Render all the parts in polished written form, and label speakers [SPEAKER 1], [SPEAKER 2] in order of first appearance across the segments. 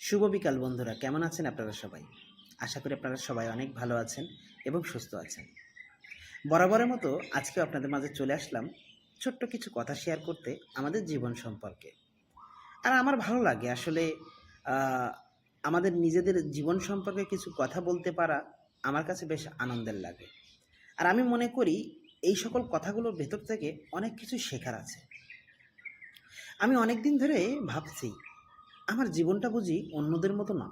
[SPEAKER 1] শুভ বিকাল বন্ধুরা, কেমন আছেন আপনারা সবাই? আশা করি আপনারা সবাই অনেক ভালো আছেন এবং সুস্থ আছেন। বরাবরের মতো আজকেও আপনাদের মাঝে চলে আসলাম ছোট্ট কিছু কথা শেয়ার করতে আমাদের জীবন সম্পর্কে। আর আমার ভালো লাগে আসলে আহ, আমাদের নিজেদের জীবন সম্পর্কে কিছু কথা বলতে পারা আমার কাছে বেশ আনন্দের লাগে। আর আমি মনে করি এই সকল কথাগুলোর ভেতর থেকে অনেক কিছু শেখার আছে। আমি অনেক দিন ধরে ভাবছি আমার জীবনটা বুঝি অন্যদের মতো না।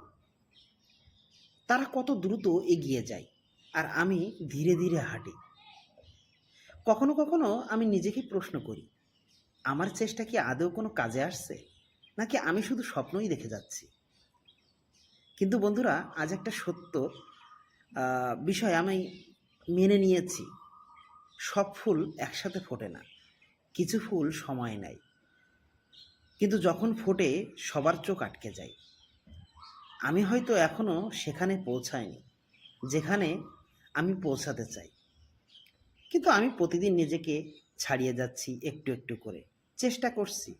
[SPEAKER 1] তারা কত দ্রুত এগিয়ে যায় আর আমি ধীরে ধীরে হাঁটি। কখনো কখনো আমি নিজেকে প্রশ্ন করি, আমার চেষ্টা কি আদৌ কোনো কাজে আসছে, নাকি আমি শুধু স্বপ্নই দেখে যাচ্ছি। কিন্তু বন্ধুরা, আজ একটা সত্য বিষয় আমি মেনে নিয়েছি। সব ফুল একসাথে ফোটে না, কিছু ফুল সময় নেয়, কিন্তু যখন ফোটে সবার চোখ আটকে যায়। আমি হয়তো এখনো সেখানে পৌঁছাইনি যেখানে আমি পৌঁছাতে চাই, কিন্তু আমি প্রতিদিন নিজেকে ছাড়িয়ে যাচ্ছি একটু একটু করে। চেষ্টা করছি,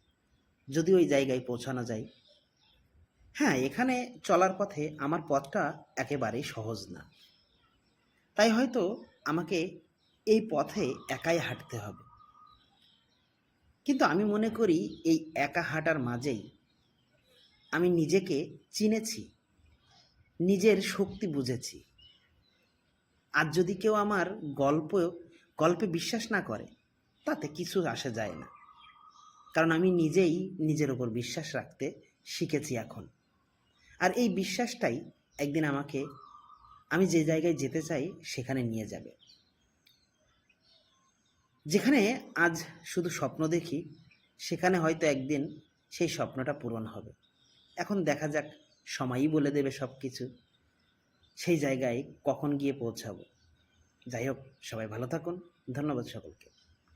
[SPEAKER 1] যদি ওই জায়গায় পৌঁছানো যায়। হ্যাঁ, এখানে চলার পথে আমার পথটা একেবারেই সহজ না। তাই হয়তো আমাকে এই পথে একাই হাঁটতে হবে। কিন্তু আমি মনে করি এই একা হাঁটার মাঝেই আমি নিজেকে চিনেছি, নিজের শক্তি বুঝেছি। আর যদি কেউ আমার গল্পে বিশ্বাস না করে, তাতে কিছু আসে যায় না। কারণ আমি নিজেই নিজের ওপর বিশ্বাস রাখতে শিখেছি এখন। আর এই বিশ্বাসটাই একদিন আমাকে আমি যে জায়গায় যেতে চাই সেখানে নিয়ে যাবে। যেখানে আজ শুধু স্বপ্ন দেখি, সেখানে হয়তো একদিন সেই স্বপ্নটা পূরণ হবে। এখন দেখা যাক, সময়ই বলে দেবে সব কিছু, সেই জায়গায় কখন গিয়ে পৌঁছাবো। যাই হোক, সবাই ভালো থাকুন। ধন্যবাদ সকলকে।